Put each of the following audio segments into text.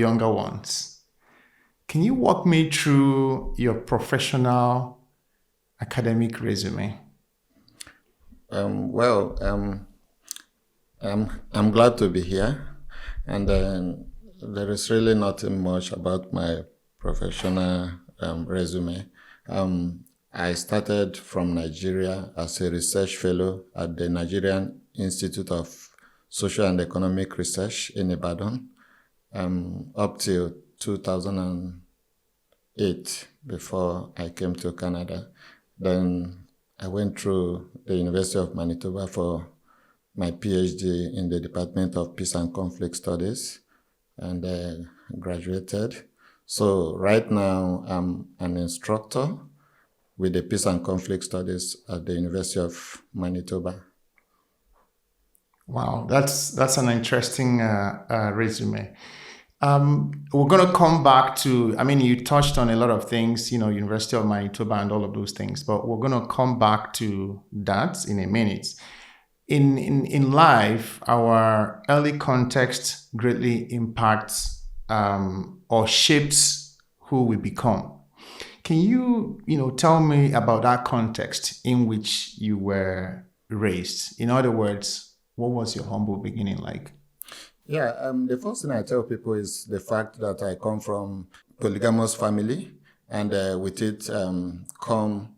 younger ones. Can you walk me through your professional academic resume? I'm glad to be here, and there is really nothing much about my professional resume. I started from Nigeria as a research fellow at the Nigerian Institute of Social and Economic Research in Ibadan, up till 2008 before I came to Canada. Then I went through the University of Manitoba for my PhD in the Department of Peace and Conflict Studies and graduated. So right now I'm an instructor with the Peace and Conflict Studies at the University of Manitoba. Wow, that's an interesting resume. We're going to come back to, you touched on a lot of things, University of Manitoba and all of those things, but we're going to come back to that in a minute. In life, our early context greatly impacts or shapes who we become. Can you, tell me about that context in which you were raised? In other words, what was your humble beginning like? Yeah, the first thing I tell people is the fact that I come from polygamous family, and with it come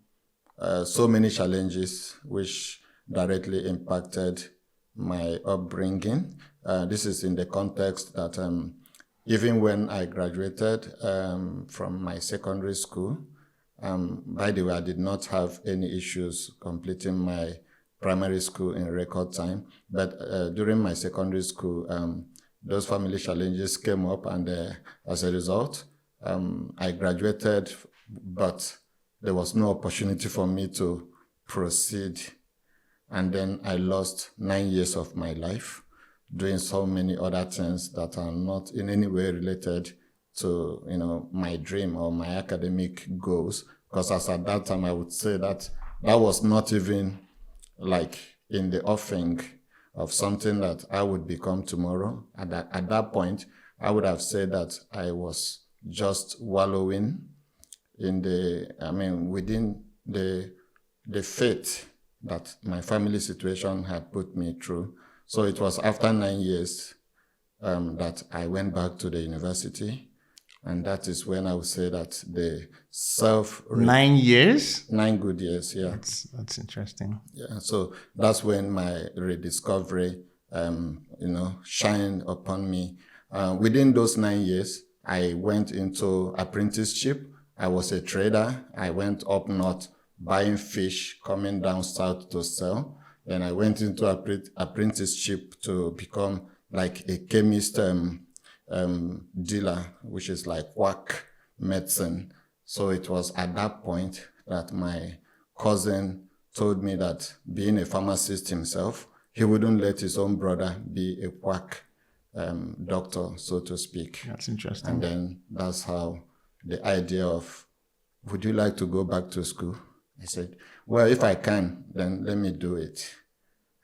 so many challenges which directly impacted my upbringing. This is in the context that even when I graduated from my secondary school, by the way, I did not have any issues completing my primary school in record time, but during my secondary school, those family challenges came up, and as a result, I graduated, but there was no opportunity for me to proceed. And then I lost 9 years of my life doing so many other things that are not in any way related to, my dream or my academic goals. Because as at that time, I would say that was not even like in the offing of something that I would become tomorrow. At that point, I would have said that I was just wallowing in within the fate that my family situation had put me through. So it was after 9 years that I went back to the university. And that is when I would say that the 9 years? 9 good years, yeah. That's interesting. Yeah, so that's when my rediscovery, shined upon me. Within those 9 years, I went into apprenticeship. I was a trader. I went up north buying fish, coming down south to sell. Then I went into apprenticeship to become like a chemist dealer, which is like quack medicine. So it was at that point that my cousin told me that being a pharmacist himself, he wouldn't let his own brother be a quack doctor, so to speak. That's interesting. And then that's how the idea of, would you like to go back to school? I said, well, if I can, then let me do it.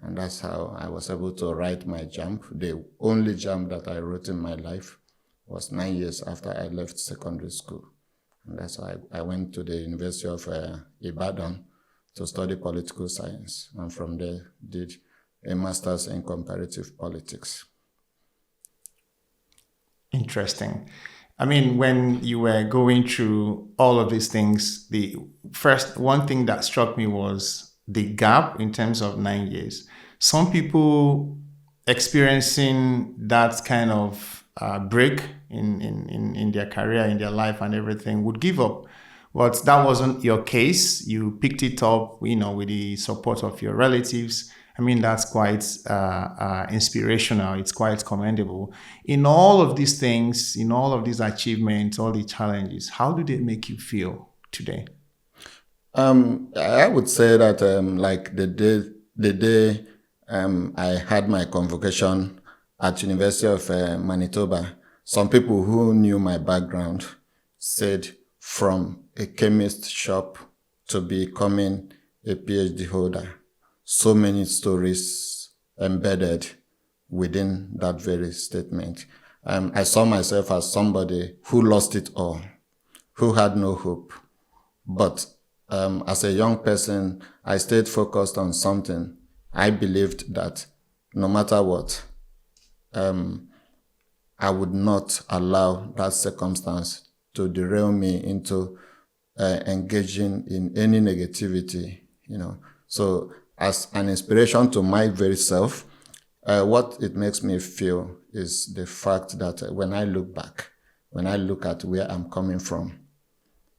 And that's how I was able to write my JAMB. The only JAMB that I wrote in my life was 9 years after I left secondary school. And that's how I went to the University of Ibadan to study political science. And from there, did a master's in comparative politics. Interesting. When you were going through all of these things, the first one thing that struck me was the gap in terms of 9 years. Some people experiencing that kind of break in their career, in their life and everything would give up. But that wasn't your case. You picked it up, with the support of your relatives. That's quite inspirational. It's quite commendable. In all of these things, in all of these achievements, all the challenges, how do they make you feel today? I would say that like the day I had my convocation at University of Manitoba, some people who knew my background said from a chemist shop to becoming a PhD holder. So many stories embedded within that very statement. I saw myself as somebody who lost it all, who had no hope. But as a young person, I stayed focused on something. I believed that no matter what, I would not allow that circumstance to derail me into engaging in any negativity, So as an inspiration to my very self, what it makes me feel is the fact that when I look back, when I look at where I'm coming from,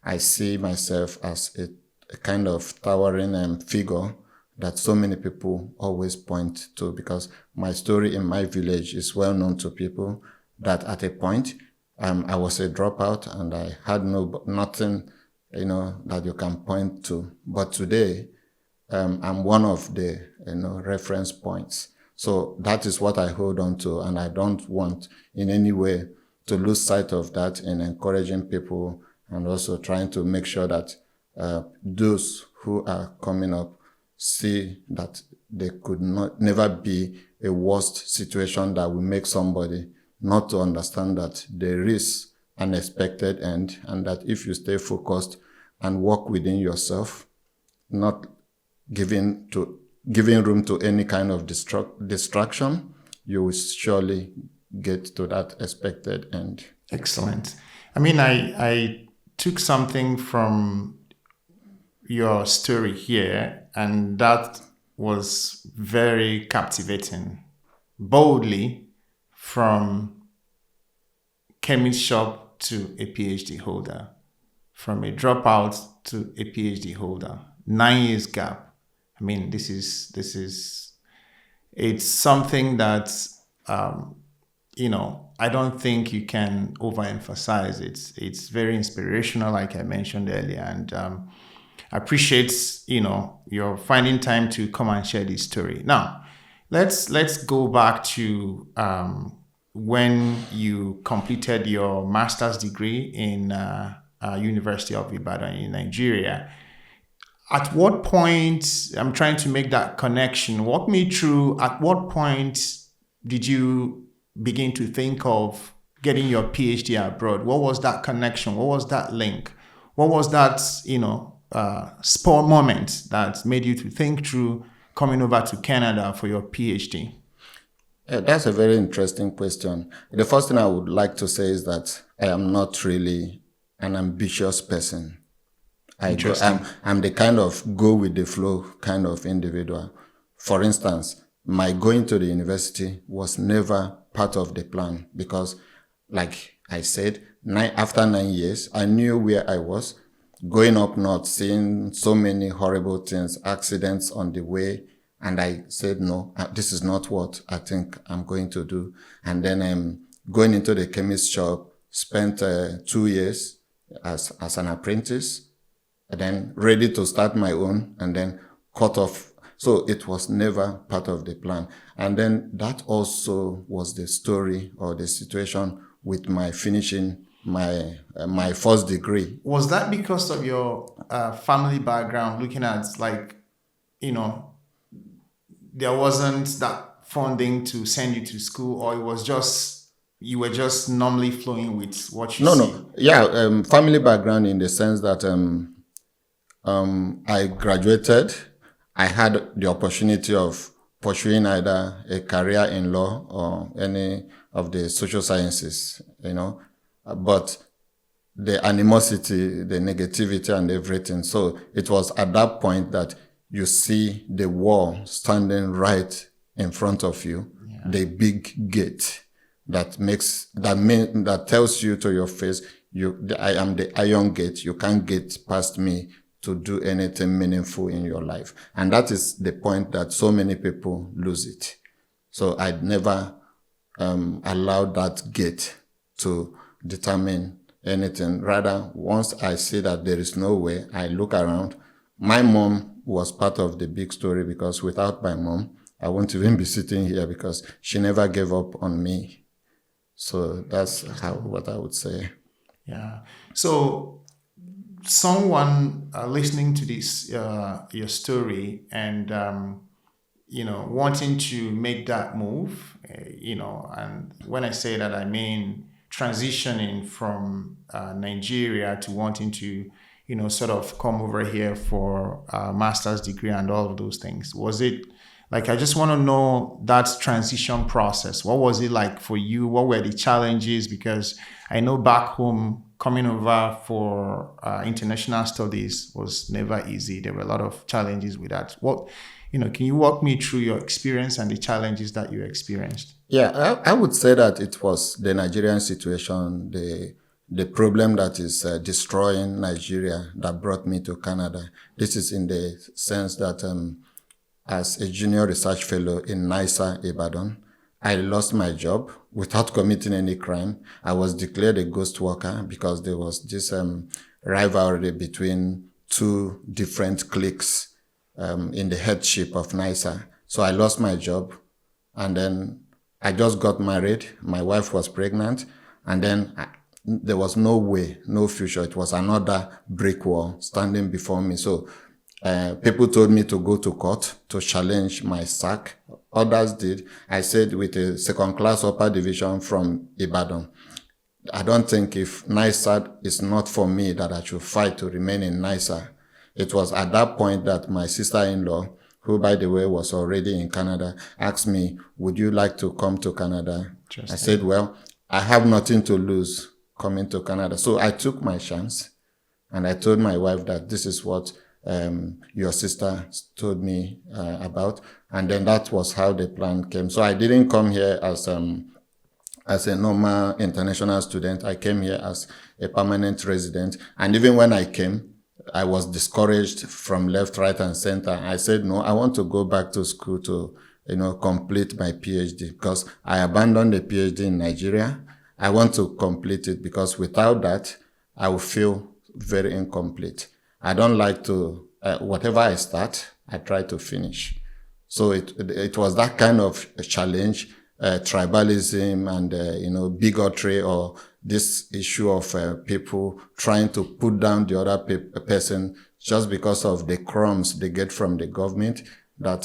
I see myself as a kind of towering figure that so many people always point to, because my story in my village is well known to people that at a point I was a dropout and I had nothing, that you can point to. But today I'm one of the reference points. So that is what I hold on to, and I don't want in any way to lose sight of that in encouraging people, and also trying to make sure that those who are coming up see that they could never be a worst situation that will make somebody not to understand that there is an expected end, and that if you stay focused and work within yourself, not giving room to any kind of distraction, you will surely get to that expected end. Excellent. I mean, I took something from your story here, and that was very captivating. Boldly from chemist shop to a PhD holder, from a dropout to a PhD holder, 9 years gap. I mean, this is it's something that I don't think you can overemphasize. It's very inspirational, like I mentioned earlier, and I appreciate you're finding time to come and share this story. Now, let's go back to when you completed your master's degree in University of Ibadan in Nigeria. At what point, I'm trying to make that connection. Walk me through, at what point did you begin to think of getting your PhD abroad? What was that connection? What was that link? What was that, spur moment that made you to think through coming over to Canada for your PhD? That's a very interesting question. The first thing I would like to say is that I am not really an ambitious person. I'm the kind of go with the flow kind of individual. For instance, my going to the university was never part of the plan, because, like I said, after 9 years, I knew where I was. Going up north, seeing so many horrible things, accidents on the way, and I said, no, this is not what I think I'm going to do. And then I'm going into the chemist shop, spent 2 years as an apprentice, and then ready to start my own, and then cut off. So it was never part of the plan. And then that also was the story or the situation with my finishing my first degree. Was that because of your family background, looking at there wasn't that funding to send you to school, or it was just you were just normally flowing with what you see? No. Yeah, family background in the sense that I graduated. I had the opportunity of pursuing either a career in law or any of the social sciences, but the animosity, the negativity and everything. So it was at that point that you see the wall standing right in front of you, the big gate that tells you to your face, I am the iron gate. You can't get past me to do anything meaningful in your life. And that is the point that so many people lose it. So I'd never allowed that gate to determine anything. Rather, once I see that there is no way, I look around. My mom was part of the big story, because without my mom, I won't even be sitting here, because she never gave up on me. So that's what I would say. Yeah. So someone listening to this, your story, and wanting to make that move, and when I say that, I mean transitioning from Nigeria to wanting to, sort of come over here for a master's degree and all of those things. Was it like, I just want to know that transition process. What was it like for you? What were the challenges? Because I know back home, coming over for international studies was never easy. There were a lot of challenges with that. Can you walk me through your experience and the challenges that you experienced? Yeah, I would say that it was the Nigerian situation, the problem that is destroying Nigeria that brought me to Canada. This is in the sense that as a junior research fellow in NISA Ibadan, I lost my job without committing any crime. I was declared a ghost worker because there was this rivalry between two different cliques in the headship of NISA. So I lost my job, and then I just got married. My wife was pregnant, and then there was no way, no future. It was another brick wall standing before me. So people told me to go to court to challenge my sack. Others did. I said with a second-class upper division from Ibadan, I don't think if NISA is not for me that I should fight to remain in NISA. It was at that point that my sister-in-law, who by the way was already in Canada, asked me, would you like to come to Canada? I said, well, I have nothing to lose coming to Canada. So I took my chance, and I told my wife that this is what your sister told me about. And then that was how the plan came. So I didn't come here as a normal international student. I came here as a permanent resident. And even when I came, I was discouraged from left, right, and center. I said, no, I want to go back to school to, complete my PhD, because I abandoned the PhD in Nigeria. I want to complete it because without that, I will feel very incomplete. I don't like to, whatever I start, I try to finish. So it was that kind of a challenge, tribalism and, bigotry, or this issue of people trying to put down the other person just because of the crumbs they get from the government that,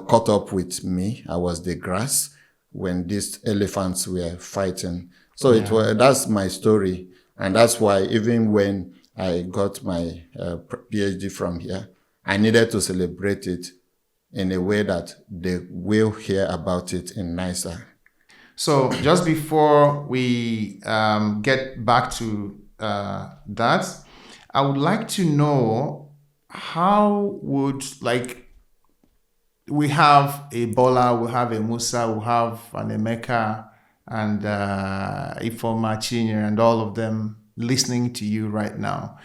caught up with me. I was the grass when these elephants were fighting. So that's my story. And that's why even when I got my PhD from here, I needed to celebrate it in a way that they will hear about it in NISA. So just before we get back to that, I would like to know how would, like, we have a Bola, we have a Musa, we have an Emeka, and Ifoma Chinyere, and all of them listening to you right now.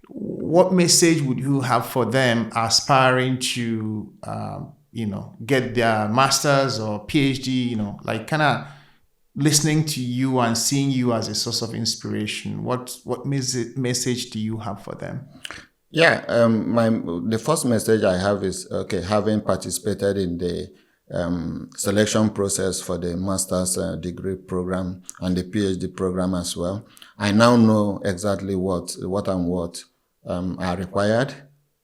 What message would you have for them aspiring to, get their master's or PhD, like kind of listening to you and seeing you as a source of inspiration? What message do you have for them? Yeah, the first message I have is, having participated in the selection process for the master's degree program and the PhD program as well, I now know exactly what are required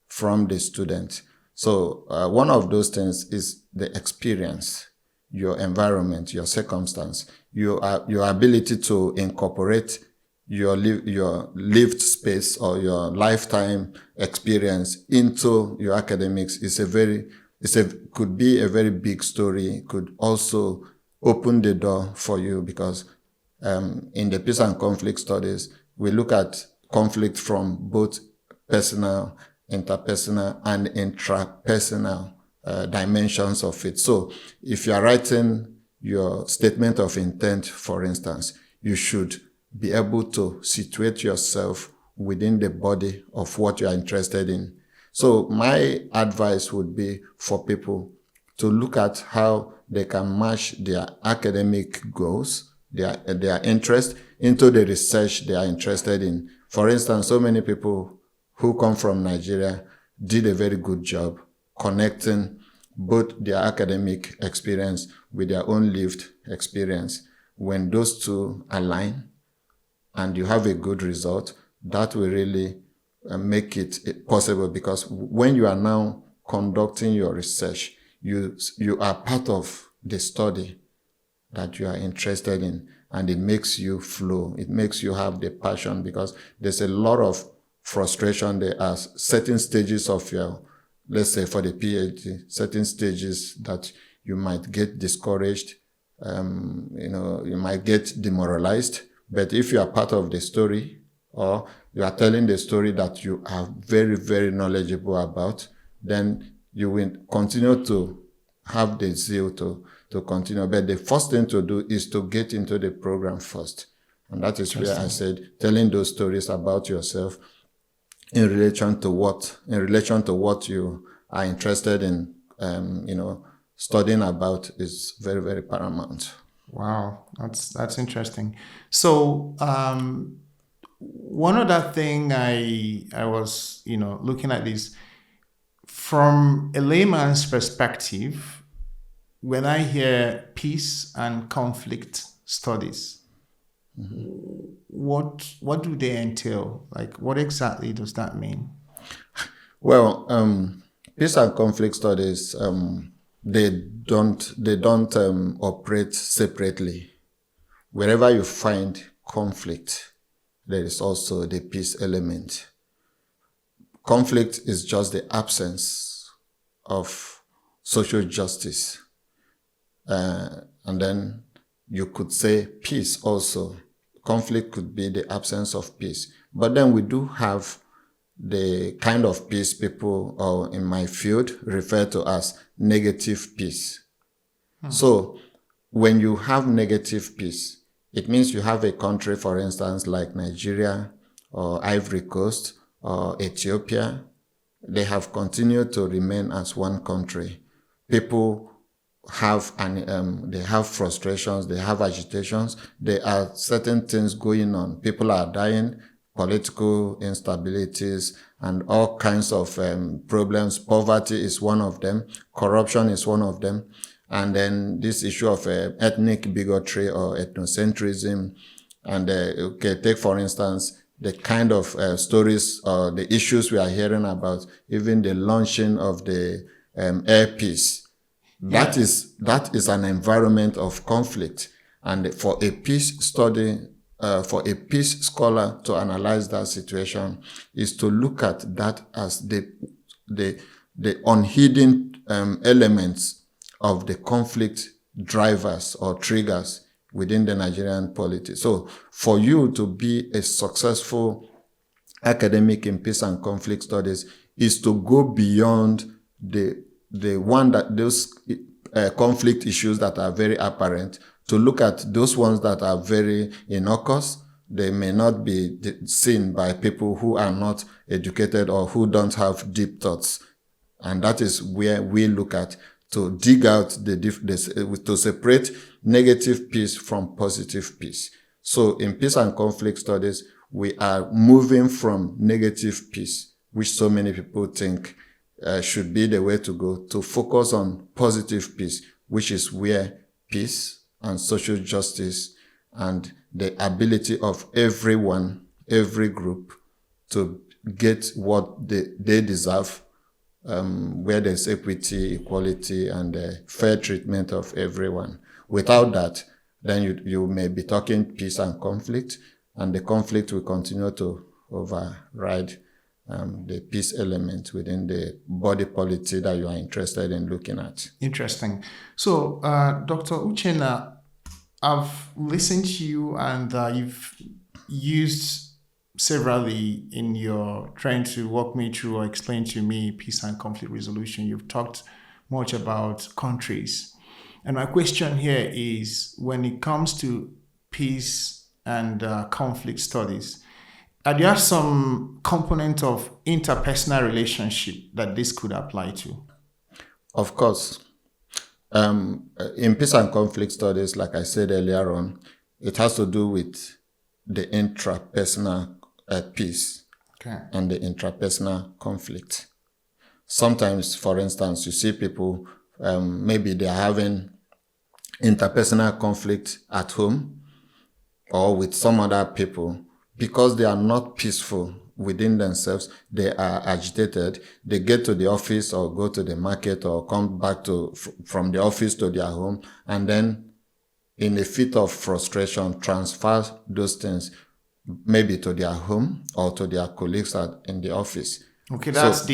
from the student. So one of those things is the experience, your environment, your circumstance, your ability to incorporate your lived space or your lifetime experience into your academics could be a very big story. It could also open the door for you, because in the peace and conflict studies, we look at conflict from both personal, interpersonal, and intrapersonal dimensions of it. So if you are writing your statement of intent, for instance, you should be able to situate yourself within the body of what you are interested in. So my advice would be for people to look at how they can match their academic goals, their interest, into the research they are interested in. For instance, so many people who come from Nigeria did a very good job connecting both their academic experience with their own lived experience. When those two align and you have a good result, that will really make it possible, because when you are now conducting your research, you are part of the study that you are interested in, and it makes you flow. It makes you have the passion, because there's a lot of frustration. There are certain stages of your, let's say for the PhD, certain stages that you might get discouraged, you might get demoralized. But if you are part of the story, or you are telling the story that you are very, very knowledgeable about, then you will continue to have the zeal to continue. But the first thing to do is to get into the program first. And that is where I said, telling those stories about yourself in relation to what you are interested in, studying about is very, very paramount. Wow, that's interesting. So one other thing I was looking at this from a layman's perspective. When I hear peace and conflict studies, what do they entail? Like, what exactly does that mean? Well, peace and conflict studies, they don't operate separately. Wherever you find conflict, there is also the peace element. Conflict is just the absence of social justice. And then you could say peace also. Conflict could be the absence of peace. But then we do have the kind of peace people, or in my field, refer to as negative peace. So when you have negative peace, it means you have a country, for instance, like Nigeria or Ivory Coast or Ethiopia. They have continued to remain as one country. People have they have frustrations, they have agitations, there are certain things going on. People are dying, political instabilities, and all kinds of problems. Poverty is one of them. Corruption is one of them. And then this issue of ethnic bigotry or ethnocentrism. And take for instance the kind of stories or the issues we are hearing about, even the launching of the Air Peace. That is an environment of conflict. And for a peace study, for a peace scholar to analyze that situation, is to look at that as the unhidden elements of the conflict drivers or triggers within the Nigerian polity. So for you to be a successful academic in peace and conflict studies is to go beyond those conflict issues that are very apparent, to look at those ones that are very innocuous. They may not be seen by people who are not educated or who don't have deep thoughts. And that is where we look at to dig out to separate negative peace from positive peace. So in peace and conflict studies, we are moving from negative peace, which so many people think should be the way to go, to focus on positive peace, which is where peace and social justice and the ability of everyone, every group, to get what they deserve, where there's equity, equality, and fair treatment of everyone. Without that, then you may be talking peace and conflict, and the conflict will continue to override the peace element within the body polity that you are interested in looking at. Interesting. So, Dr. Uchenna, I've listened to you, and you've used severally in your trying to walk me through or explain to me peace and conflict resolution. You've talked much about countries. And my question here is, when it comes to peace and conflict studies, are there some component of interpersonal relationship that this could apply to? Of course. In peace and conflict studies, like I said earlier on, it has to do with the intrapersonal peace and the intrapersonal conflict. Sometimes, for instance, you see people, maybe they're having interpersonal conflict at home or with some other people because they are not peaceful within themselves. They are agitated. They get to the office or go to the market or come back from the office to their home, and then in a fit of frustration, transfer those things maybe to their home or to their colleagues in the office. Okay, that's how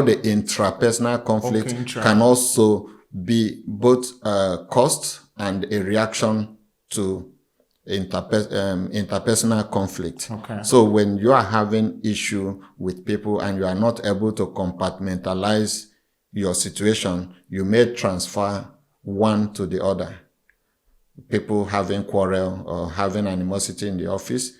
the intrapersonal conflict can also be both cost and a reaction to interpersonal conflict. Okay. So when you are having issue with people and you are not able to compartmentalize your situation, you may transfer one to the other. People having quarrel or having animosity in the office,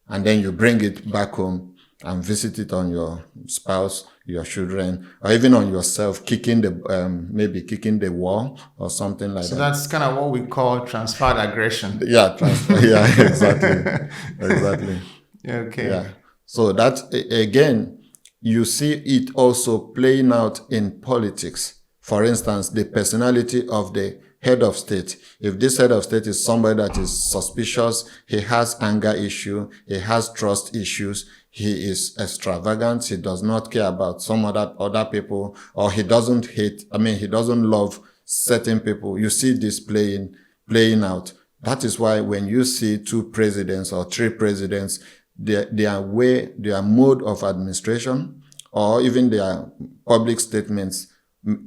and then you bring it back home and visit it on your spouse, your children, or even on yourself, maybe kicking the wall or something like that. So that's kind of what we call transferred aggression. Yeah, exactly. Exactly. Okay. Yeah. So that, again, you see it also playing out in politics. For instance, the personality of the head of state. If this head of state is somebody that is suspicious, he has anger issue, he has trust issues, he is extravagant, he does not care about some other people, or he doesn't love certain people. You see this playing out. That is why when you see 2 presidents or 3 presidents, their mode of administration or even their public statements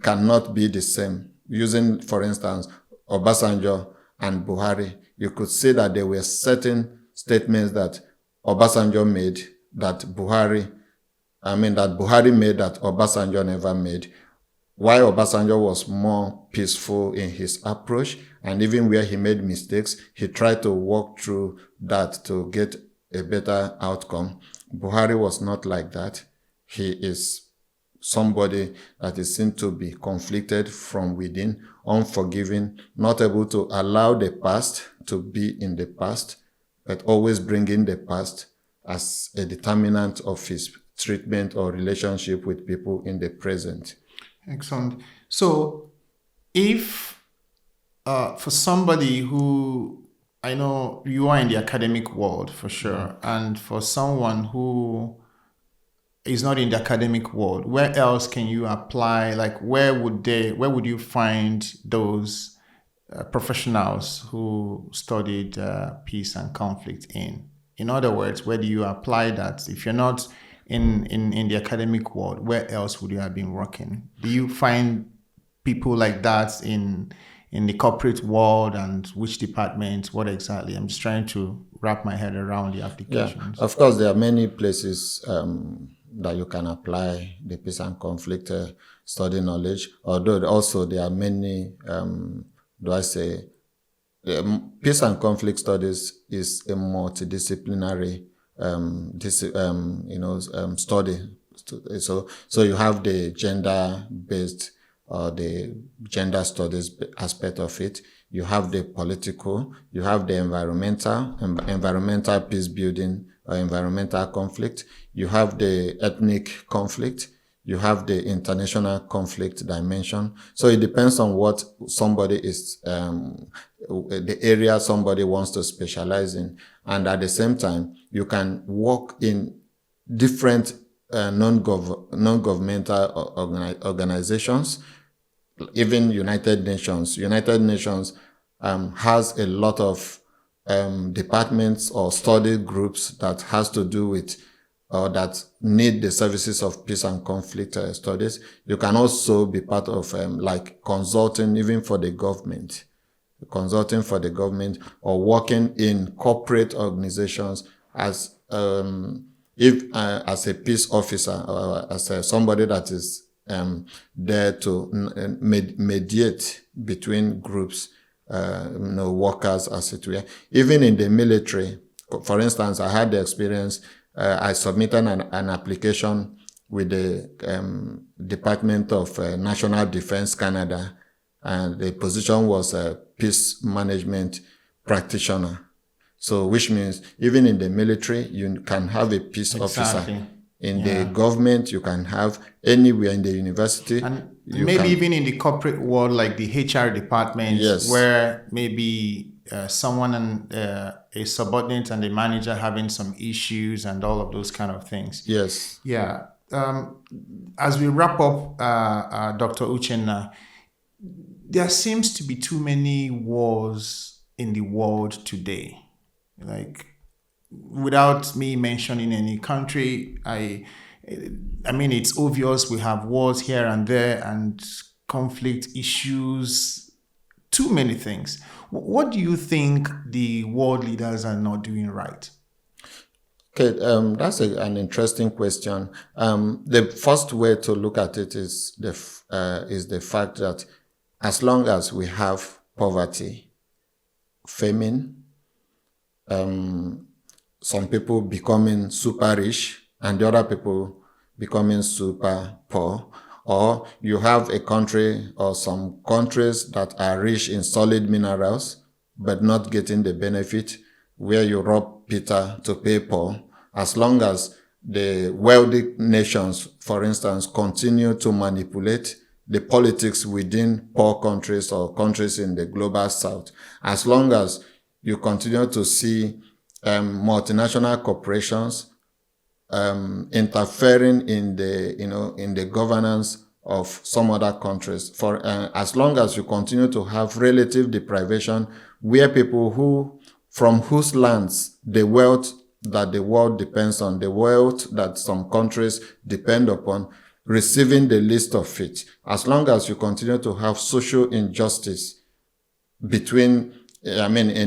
cannot be the same. Using, for instance, Obasanjo and Buhari, you could say that there were certain statements that Obasanjo made that Buhari made that Obasanjo never made. While Obasanjo was more peaceful in his approach, and even where he made mistakes, he tried to walk through that to get a better outcome. Buhari was not like that. He is somebody that is seen to be conflicted from within, unforgiving, not able to allow the past to be in the past, but always bringing the past as a determinant of his treatment or relationship with people in the present. Excellent. So if for somebody who, I know you are in the academic world for sure, and for someone who is not in the academic world, where else can you apply? Like, where would you find those professionals who studied peace and conflict in? In other words, where do you apply that? If you're not in the academic world, where else would you have been working? Do you find people like that in the corporate world, and which departments? What exactly? I'm just trying to wrap my head around the applications. Yeah, of course, there are many places that you can apply the peace and conflict study knowledge. Although also there are many, peace and conflict studies is a multidisciplinary study. So you have the gender-based or the gender studies aspect of it. You have the political, you have the environmental peace building or environmental conflict. You have the ethnic conflict. You have the international conflict dimension. So it depends on what somebody is, the area somebody wants to specialize in. And at the same time, you can work in different non-governmental organizations, even United Nations. United Nations has a lot of departments or study groups that has to do with or that need the services of peace and conflict studies. You can also be part of like consulting even for the government, or working in corporate organizations as as a peace officer or as somebody that is there to mediate between groups, workers, as it were. Even in the military, for instance, I had the experience. I submitted an application with the Department of National Defense Canada, and the position was a peace management practitioner. So, which means even in the military, you can have a peace officer. In the government, you can have anywhere in the university. And maybe even in the corporate world, like the HR department, where maybe someone and a subordinate and a manager having some issues and all of those kind of things. Yes. Yeah. As we wrap up, Dr. Uchenna, there seems to be too many wars in the world today. Like, without me mentioning any country, I mean, it's obvious we have wars here and there and conflict issues, too many things. What do you think the world leaders are not doing right? Okay, that's an interesting question. The first way to look at it is the fact that as long as we have poverty, famine, some people becoming super rich and the other people becoming super poor, or you have a country or some countries that are rich in solid minerals but not getting the benefit, where you rob Peter to pay Paul, as long as the wealthy nations, for instance, continue to manipulate the politics within poor countries or countries in the global south, as long as you continue to see multinational corporations interfering in the governance of some other countries, for as long as you continue to have relative deprivation, where people from whose lands the wealth that the world depends on, the wealth that some countries depend upon, receiving the least of it, as long as you continue to have social injustice in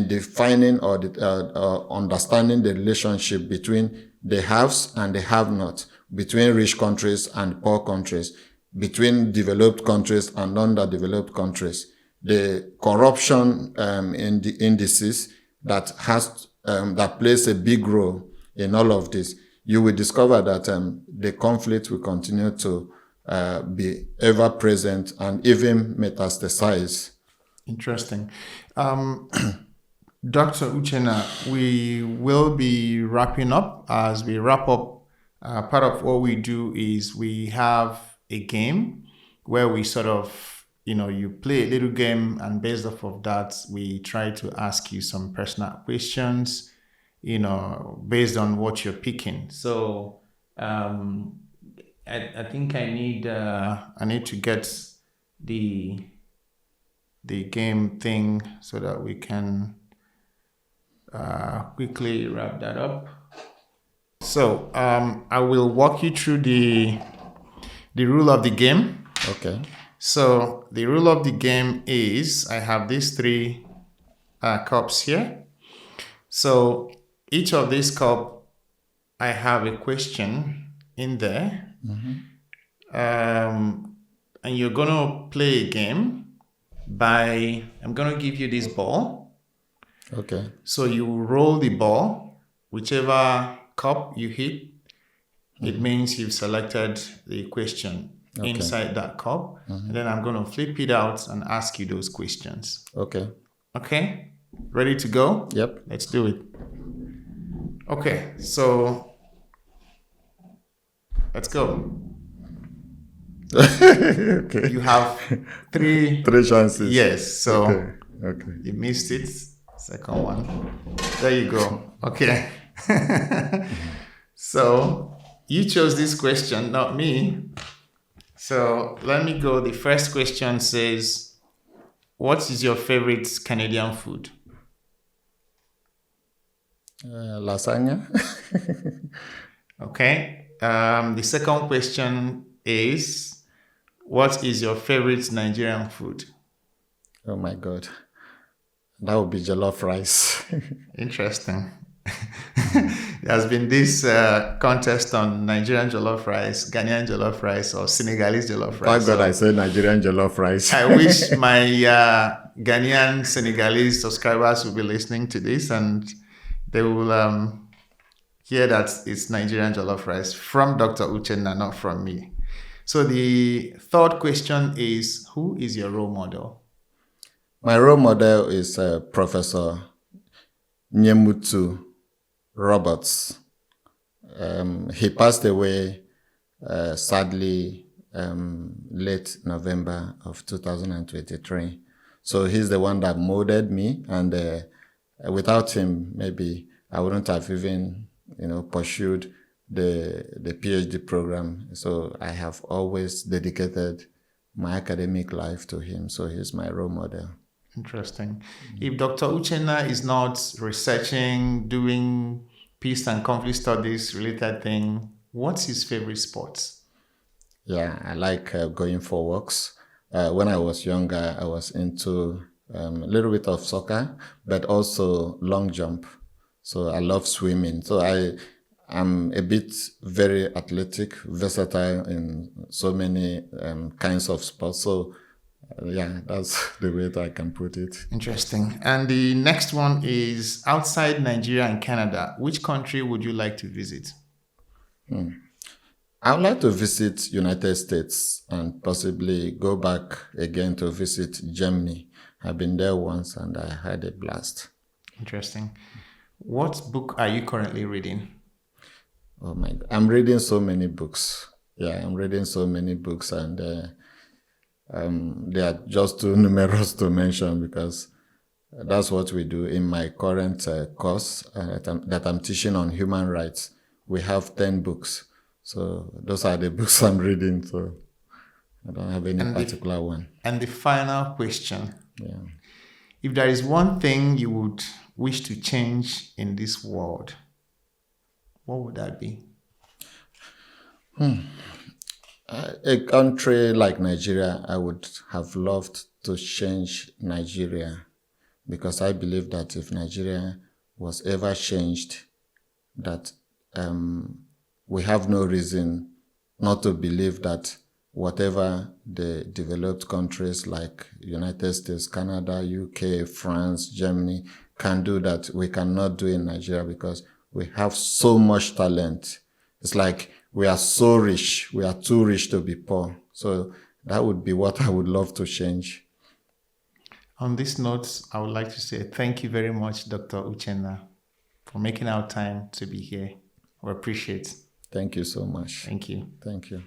defining or understanding the relationship between the haves and the have-not, between rich countries and poor countries, between developed countries and underdeveloped countries, the corruption in the indices that plays a big role in all of this, you will discover that the conflict will continue to be ever present and even metastasize. Interesting. Dr. Uchenna, we will be wrapping up. As we wrap up, part of what we do is we have a game where we sort of, you play a little game, and based off of that, we try to ask you some personal questions, based on what you're picking. So I think I need to get the game thing so that we can quickly wrap that up. So I will walk you through the rule of the game. Okay. So the rule of the game is I have these 3 cups here. So each of these cups, I have a question in there. And you're going to play a game I'm going to give you this ball. Okay. So you roll the ball, whichever cup you hit, it means you've selected the question inside that cup. And then I'm going to flip it out and ask you those questions. Okay. Okay? Ready to go? Yep. Let's do it. Okay, so let's go. Okay. You have 3 chances. Yes, so Okay. you missed it. Second one. There you go. Okay. So you chose this question, not me. So let me go. The first question says, what is your favorite Canadian food? Lasagna. Okay. The second question is, what is your favorite Nigerian food? Oh my God. That would be jollof rice. Interesting. There's been this contest on Nigerian jollof rice, Ghanaian jollof rice, or Senegalese jollof rice. Thank God I said Nigerian jollof rice. I wish my Ghanaian Senegalese subscribers will be listening to this and they will hear that it's Nigerian jollof rice from Dr. Uchenna, not from me. So the third question is, who is your role model? My role model is Professor Nyemutu Roberts. He passed away sadly late November of 2023. So he's the one that molded me, and without him, maybe I wouldn't have even, pursued the PhD program. So I have always dedicated my academic life to him. So he's my role model. Interesting. If Dr. Uchenna is not researching, doing peace and conflict studies related thing, what's his favorite sports? Yeah, I like going for walks. When I was younger, I was into a little bit of soccer, but also long jump. So I love swimming. So I'm a bit very athletic, versatile in so many kinds of sports. So yeah, that's the way that I can put it. Interesting. And the next one is outside Nigeria and Canada. Which country would you like to visit? I would like to visit United States and possibly go back again to visit Germany. I've been there once and I had a blast. Interesting. What book are you currently reading? Oh my God. I'm reading so many books. Yeah, I'm reading so many books, and they are just too numerous to mention because that's what we do in my current course that I'm teaching on human rights. We have 10 books. So those are the books I'm reading. So I don't have any particular one. And the final question. Yeah. If there is one thing you would wish to change in this world, what would that be? A country like Nigeria, I would have loved to change Nigeria, because I believe that if Nigeria was ever changed, that we have no reason not to believe that whatever the developed countries like United States, Canada, UK, France, Germany can do, that we cannot do in Nigeria, because we have so much talent. It's like we are so rich. We are too rich to be poor. So that would be what I would love to change. On this note, I would like to say thank you very much, Dr. Uchenna, for making our time to be here. We appreciate it. Thank you so much. Thank you. Thank you.